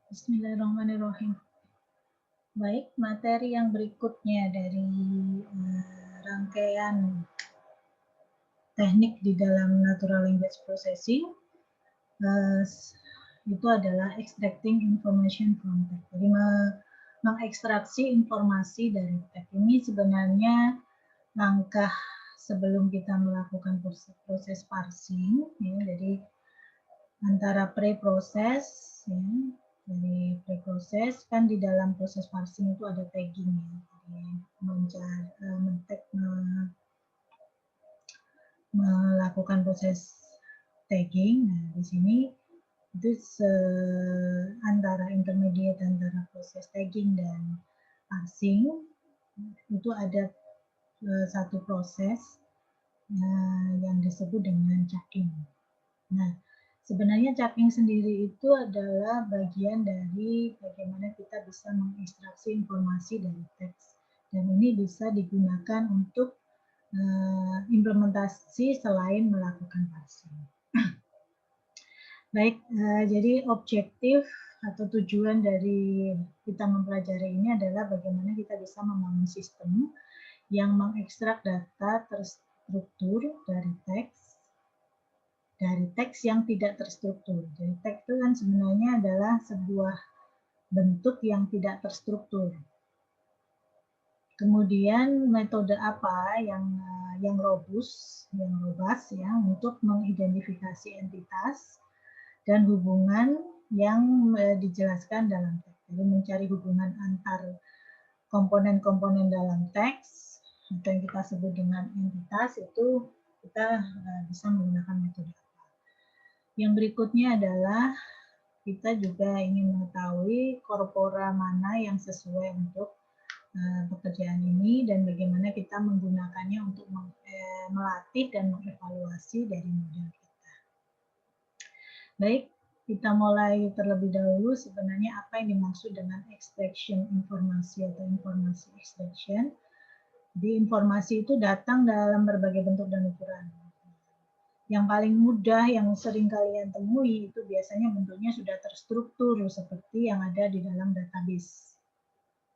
Bismillahirrahmanirrahim. Baik, materi yang berikutnya dari rangkaian teknik di dalam natural language processing itu adalah extracting information from text. Jadi mengekstraksi informasi dari teks. Ini sebenarnya langkah sebelum kita melakukan proses parsing, ya. Jadi antara pre-proses, ya. Jadi pre-proses kan di dalam proses parsing itu ada tagging, ya. Jadi melakukan proses tagging. Nah, di sini itu antara intermediate antara proses tagging dan parsing itu ada satu proses yang disebut dengan checking. Nah, sebenarnya checking sendiri itu adalah bagian dari bagaimana kita bisa mengekstraksi informasi dari teks, dan ini bisa digunakan untuk implementasi selain melakukan parsing. Baik, jadi objektif atau tujuan dari kita mempelajari ini adalah bagaimana kita bisa membangun sistem yang mengekstrak data terstruktur dari teks yang tidak terstruktur. Jadi teks itu kan sebenarnya adalah sebuah bentuk yang tidak terstruktur. Kemudian metode apa yang robust ya untuk mengidentifikasi entitas dan hubungan yang dijelaskan dalam teks. Jadi mencari hubungan antar komponen-komponen dalam teks atau yang kita sebut dengan entitas itu kita bisa menggunakan metode apa. Yang berikutnya adalah kita juga ingin mengetahui korpora mana yang sesuai untuk pekerjaan ini dan bagaimana kita menggunakannya untuk melatih dan mengevaluasi dari model kita. Baik, kita mulai terlebih dahulu sebenarnya apa yang dimaksud dengan extraction informasi atau informasi extraction. Jadi informasi itu datang dalam berbagai bentuk dan ukuran. Yang paling mudah yang sering kalian temui itu biasanya bentuknya sudah terstruktur seperti yang ada di dalam database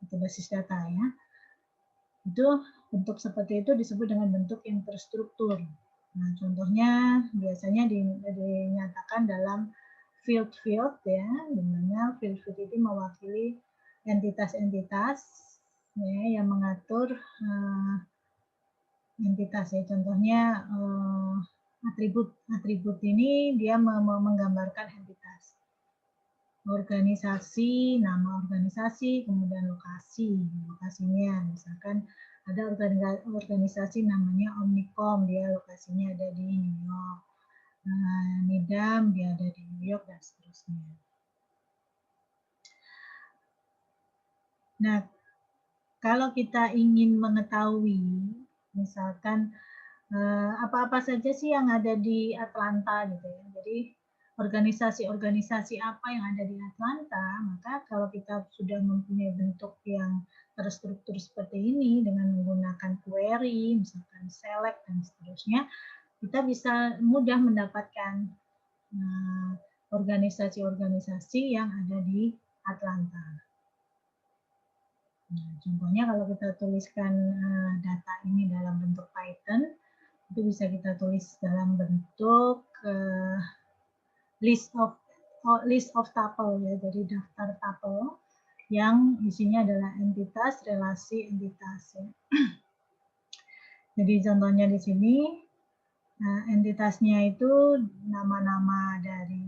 atau basis data, ya. Itu bentuk seperti itu disebut dengan bentuk yang terstruktur. Nah, contohnya biasanya dinyatakan dalam field ya, di mana field itu mewakili entitas-entitas ya, yang mengatur entitas, ya. Contohnya atribut ini dia menggambarkan entitas. Organisasi, nama organisasi, kemudian lokasinya, misalkan ada organisasi namanya Omnicom, dia lokasinya ada di New York. Nidam dia ada di New York dan seterusnya. Nah, kalau kita ingin mengetahui misalkan apa-apa saja sih yang ada di Atlanta gitu ya. Jadi organisasi-organisasi apa yang ada di Atlanta, maka kalau kita sudah mempunyai bentuk yang terstruktur seperti ini dengan menggunakan query, misalkan select dan seterusnya, kita bisa mudah mendapatkan organisasi-organisasi yang ada di Atlanta. Nah, contohnya kalau kita tuliskan data ini dalam bentuk Python, itu bisa kita tulis dalam bentuk list of tuple, ya, jadi daftar tuple yang isinya adalah entitas, relasi, entitas, ya. Jadi contohnya di sini entitasnya itu nama-nama dari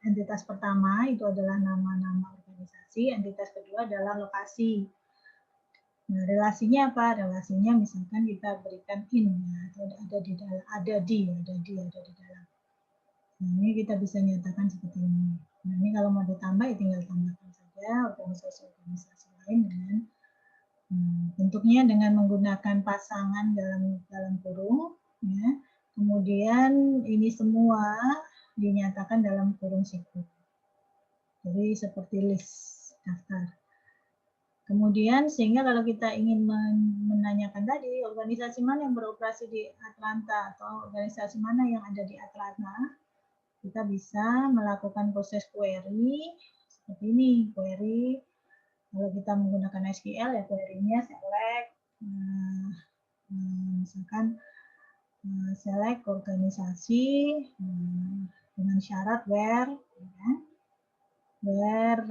entitas pertama itu adalah nama-nama organisasi, entitas kedua adalah lokasi. Nah, relasinya apa? Relasinya misalkan kita berikan in, ya, atau ada di dalam. Nah, ini kita bisa nyatakan seperti ini. Nah, ini kalau mau ditambah ya tinggal tambahkan saja organisasi-organisasi lain dengan bentuknya dengan menggunakan pasangan dalam kurung, ya. Kemudian ini semua dinyatakan dalam kurung siku. Jadi seperti list daftar. Kemudian sehingga kalau kita ingin menanyakan tadi organisasi mana yang beroperasi di Atlanta atau organisasi mana yang ada di Atlanta, kita bisa melakukan proses query seperti ini query. Kalau kita menggunakan SQL ya query-nya select, misalkan select organisasi dengan syarat where, ya, where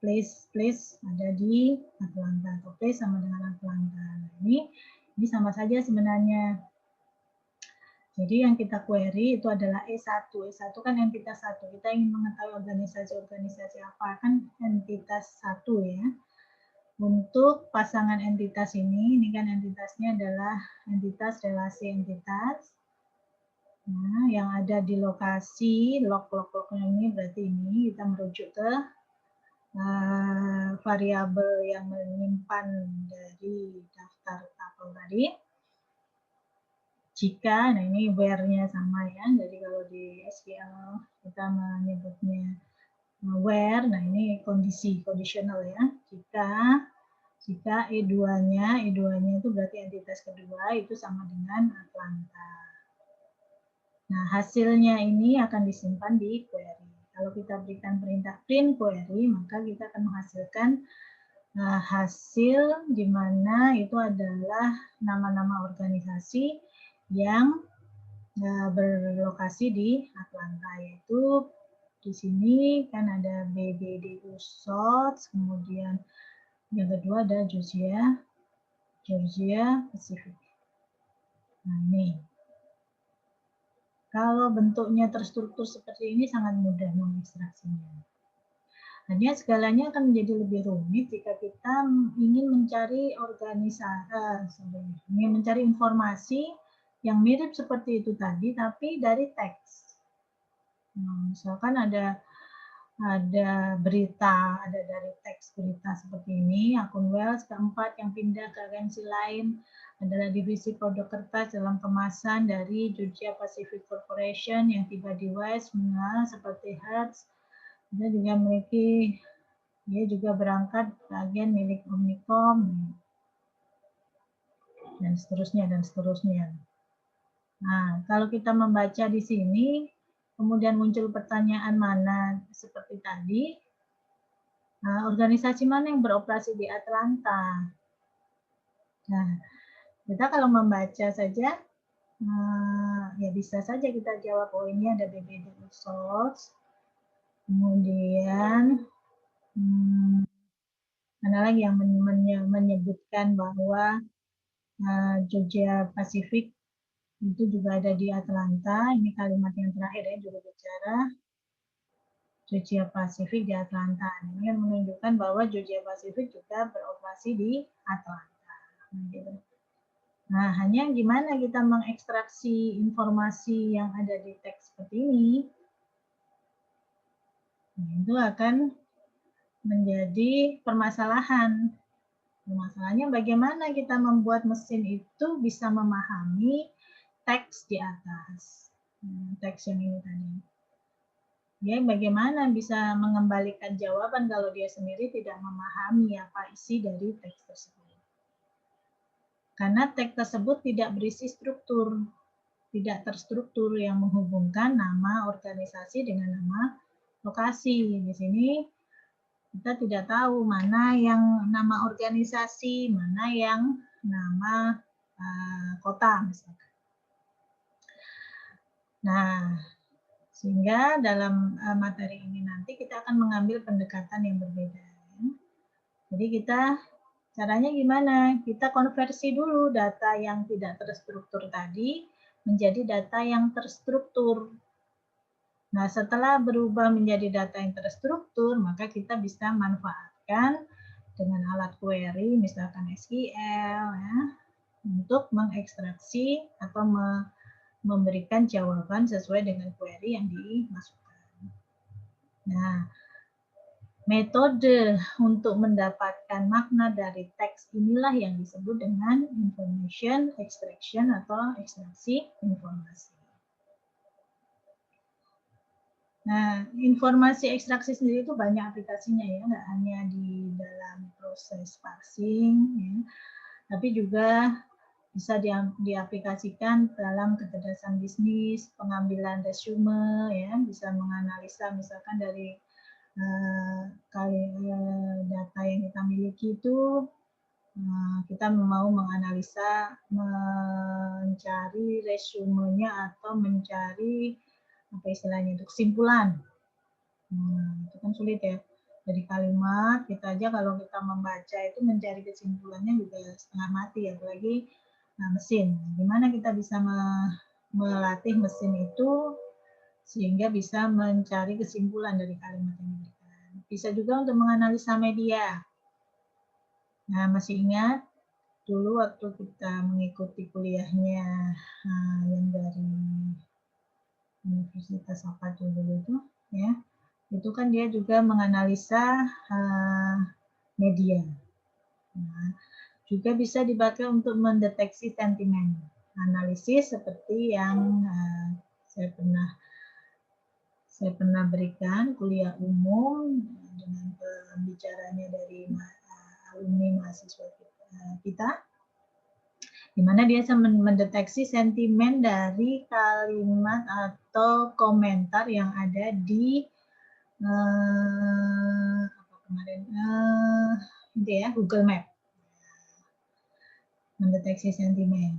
place ada di Atlanta atau place sama dengan Atlanta. Nah, ini sama saja sebenarnya. Jadi yang kita query itu adalah E1. E1 kan entitas 1. Kita ingin mengetahui organisasi-organisasi apa, kan entitas 1 ya. Untuk pasangan entitas ini kan entitasnya adalah entitas relasi entitas. Nah, yang ada di lokasi, log-lognya ini berarti ini kita merujuk ke variabel yang menyimpan dari daftar tabel tadi. Jika, nah ini where-nya sama ya, jadi kalau di SQL kita menyebutnya where, nah ini kondisi, conditional ya. Jika E2-nya itu berarti entitas kedua itu sama dengan Atlanta. Nah, hasilnya ini akan disimpan di query. Kalau kita berikan perintah print query, maka kita akan menghasilkan hasil di mana itu adalah nama-nama organisasi yang berlokasi di Atlanta, yaitu di sini kan ada BBDU Source, kemudian yang kedua ada Georgia Pacific. Nah ini, kalau bentuknya terstruktur seperti ini sangat mudah mengekstraksinya. Hanya segalanya akan menjadi lebih rumit jika kita ingin mencari ingin mencari informasi yang mirip seperti itu tadi, tapi dari teks. Nah, misalkan ada berita, ada dari teks berita seperti ini, akun Wells keempat yang pindah ke agensi lain adalah divisi produk kertas dalam kemasan dari Georgia Pacific Corporation yang tiba di West mengenal seperti Hertz. Dia juga memiliki, dia juga berangkat ke agen milik Omnicom, dan seterusnya, dan seterusnya. Nah, kalau kita membaca di sini, kemudian muncul pertanyaan mana seperti tadi, organisasi mana yang beroperasi di Atlanta? Nah, kita kalau membaca saja, ya bisa saja kita jawab, oh ini ada BBD Source, kemudian mana lagi yang menyebutkan bahwa Georgia Pacific itu juga ada di Atlanta. Ini kalimat yang terakhir ya, juru bicara Georgia Pacific di Atlanta. Ini yang menunjukkan bahwa Georgia Pacific juga beroperasi di Atlanta. Nah, hanya gimana kita mengekstraksi informasi yang ada di teks seperti ini, nah, itu akan menjadi permasalahan. Permasalahannya bagaimana kita membuat mesin itu bisa memahami teks di atas. Teks yang ini tadi. Dia bagaimana bisa mengembalikan jawaban kalau dia sendiri tidak memahami apa isi dari teks tersebut. Karena teks tersebut tidak berisi struktur, tidak terstruktur yang menghubungkan nama organisasi dengan nama lokasi. Di sini kita tidak tahu mana yang nama organisasi, mana yang nama kota misalkan. Nah, sehingga dalam materi ini nanti kita akan mengambil pendekatan yang berbeda. Jadi kita caranya gimana? Kita konversi dulu data yang tidak terstruktur tadi menjadi data yang terstruktur. Nah, setelah berubah menjadi data yang terstruktur, maka kita bisa manfaatkan dengan alat query, misalkan SQL, ya, untuk mengekstraksi atau memberikan jawaban sesuai dengan query yang dimasukkan. Nah, metode untuk mendapatkan makna dari teks inilah yang disebut dengan information extraction atau ekstraksi informasi. Nah, informasi ekstraksi sendiri itu banyak aplikasinya ya, nggak hanya di dalam proses parsing, ya, tapi juga bisa diaplikasikan dalam kecerdasan bisnis, pengambilan resume, ya, bisa menganalisa misalkan dari data yang kita miliki itu kita mau menganalisa, mencari resumenya atau mencari apa istilahnya itu kesimpulan. Itu kan sulit ya. Dari kalimat kita aja kalau kita membaca itu mencari kesimpulannya juga setengah mati, apalagi mesin. Gimana kita bisa melatih mesin itu sehingga bisa mencari kesimpulan dari kalimat yang diberikan. Bisa juga untuk menganalisa media. Nah, masih ingat dulu waktu kita mengikuti kuliahnya yang dari Universitas apa dulu itu, ya, itu kan dia juga menganalisa media. Nah, juga bisa dipakai untuk mendeteksi sentimen. Analisis seperti yang saya pernah berikan kuliah umum dengan pembicaranya dari alumni mahasiswa kita, di mana dia mendeteksi sentimen dari kalimat atau komentar yang ada di Google Map, mendeteksi sentimen.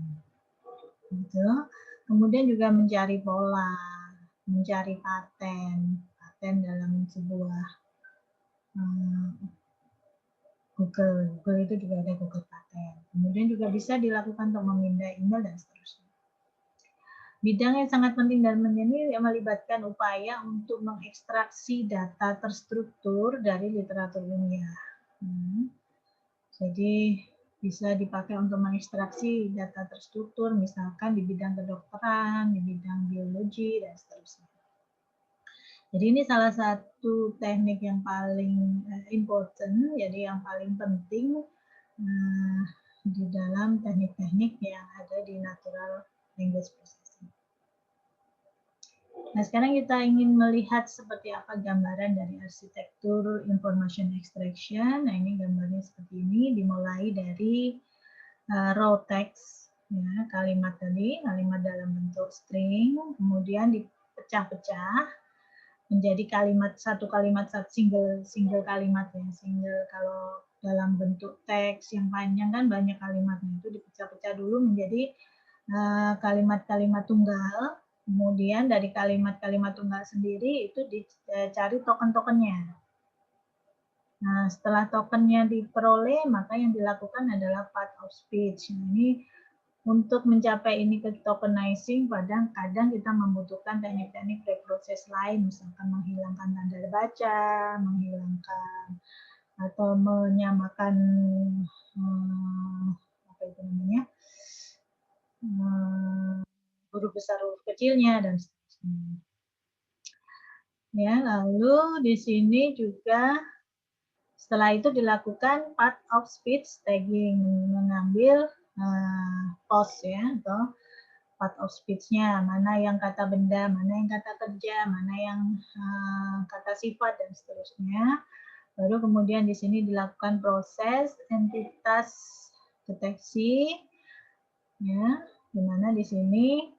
Gitu. Kemudian juga mencari pola, mencari paten dalam sebuah Google itu juga ada Google Paten. Kemudian juga bisa dilakukan untuk memindah email dan seterusnya. Bidang yang sangat penting dalam ini melibatkan upaya untuk mengekstraksi data terstruktur dari literatur ilmiah. Jadi bisa dipakai untuk mengekstraksi data terstruktur, misalkan di bidang kedokteran, di bidang biologi, dan seterusnya. Jadi ini salah satu teknik yang paling important, jadi yang paling penting di dalam teknik-teknik yang ada di natural language processing. Nah, sekarang kita ingin melihat seperti apa gambaran dari arsitektur information extraction. Nah, ini gambarnya seperti ini, dimulai dari raw text, ya, kalimat tadi, kalimat dalam bentuk string, kemudian dipecah-pecah menjadi satu kalimat single kalimat ya, single. Kalau dalam bentuk teks yang panjang kan banyak kalimatnya, itu dipecah-pecah dulu menjadi kalimat-kalimat tunggal. Kemudian dari kalimat-kalimat tunggal sendiri itu dicari token-tokennya. Nah, setelah tokennya diperoleh, maka yang dilakukan adalah part of speech. Nah, ini untuk mencapai ini ke tokenizing, kadang kita membutuhkan teknik-teknik preproses lain, misalkan menghilangkan tanda baca, menghilangkan atau menyamakan apa itu namanya, huruf besar huruf kecilnya dan seterusnya. Ya, lalu di sini juga setelah itu dilakukan part of speech tagging, mengambil pause ya, atau part of speech-nya, mana yang kata benda, mana yang kata kerja, mana yang kata sifat, dan seterusnya. Baru kemudian di sini dilakukan proses entitas deteksi, ya, di mana di sini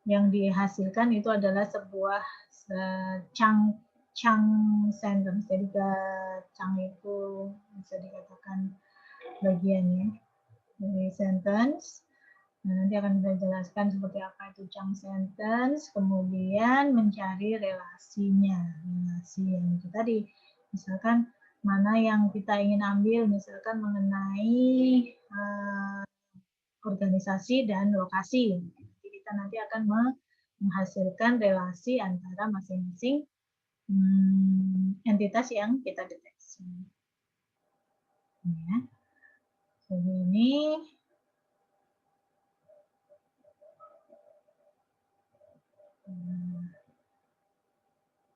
yang dihasilkan itu adalah sebuah chunk sentence. Jadi chunk itu bisa dikatakan bagiannya dari sentence. Nah, nanti akan kita jelaskan seperti apa itu chunk sentence, kemudian mencari relasinya, relasi yang itu tadi. Misalkan mana yang kita ingin ambil, misalkan mengenai organisasi dan lokasi. Jadi kita nanti akan menghasilkan relasi antara masing-masing entitas yang kita deteksi. Ya. Jadi ini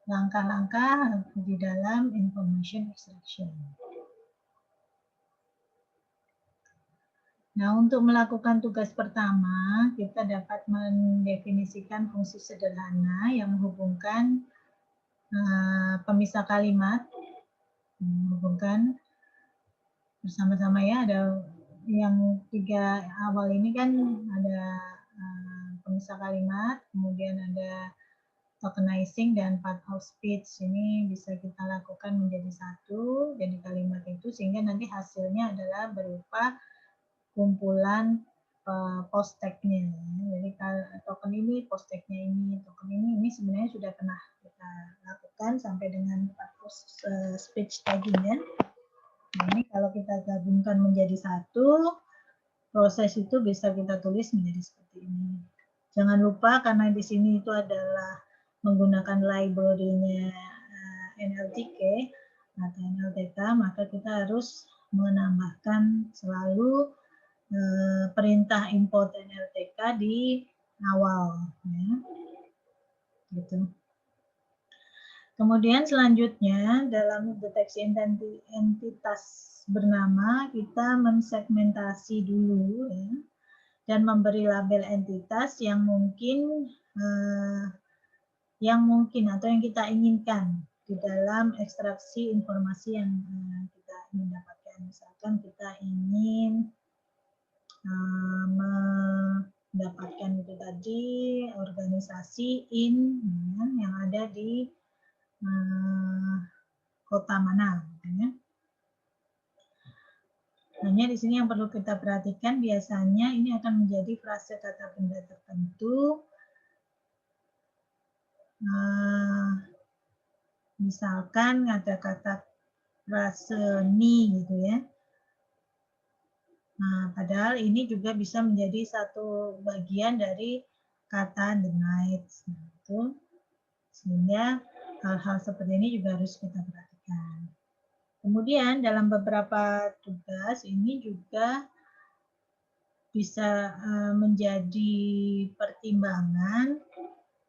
langkah-langkah di dalam information extraction. Nah, untuk melakukan tugas pertama, kita dapat mendefinisikan fungsi sederhana yang menghubungkan pemisah kalimat, menghubungkan bersama-sama ya, ada yang 3 awal ini kan ada pemisah kalimat, kemudian ada tokenizing dan part of speech. Ini bisa kita lakukan menjadi satu, jadi kalimat itu, sehingga nanti hasilnya adalah berupa kumpulan post tag-nya. Jadi token ini, post tag-nya ini, token ini sebenarnya sudah pernah kita lakukan sampai dengan part of speech tagging-nya. Nah, ini kalau kita gabungkan menjadi satu, proses itu bisa kita tulis menjadi seperti ini. Jangan lupa karena di sini itu adalah menggunakan library-nya NLTK atau NLTK, maka kita harus menambahkan selalu perintah import NLTK di awal. Ya. Gitu. Kemudian selanjutnya dalam deteksi entitas bernama kita mensegmentasi dulu ya, dan memberi label entitas yang mungkin atau yang kita inginkan di dalam ekstraksi informasi yang kita ingin dapatkan. Misalkan kita ingin mendapatkan itu tadi organisasi yang ada di kota mana, ya. Hanya di sini yang perlu kita perhatikan biasanya ini akan menjadi frase kata benda tertentu. Misalkan ada kata frase ni gitu ya. Nah, padahal ini juga bisa menjadi satu bagian dari kata the night. Gitu. Sehingga hal-hal seperti ini juga harus kita perhatikan. Kemudian dalam beberapa tugas ini juga bisa menjadi pertimbangan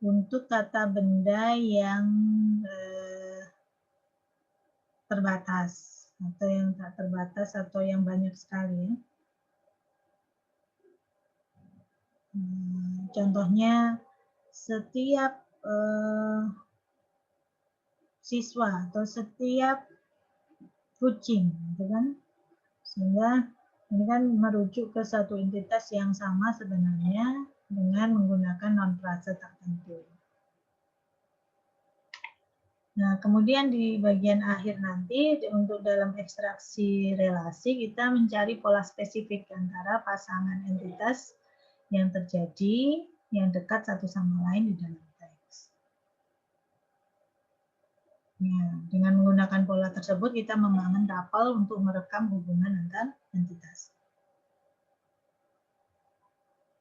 untuk kata benda yang terbatas atau yang tak terbatas atau yang banyak sekali. Contohnya setiap siswa atau setiap kucing, gitu kan? Sehingga ini kan merujuk ke satu entitas yang sama sebenarnya dengan menggunakan non frase tertentu. Nah, kemudian di bagian akhir nanti untuk dalam ekstraksi relasi kita mencari pola spesifik antara pasangan entitas yang terjadi yang dekat satu sama lain di dalam teks. Ya, dengan menggunakan pola tersebut kita membangun tuple untuk merekam hubungan antar entitas.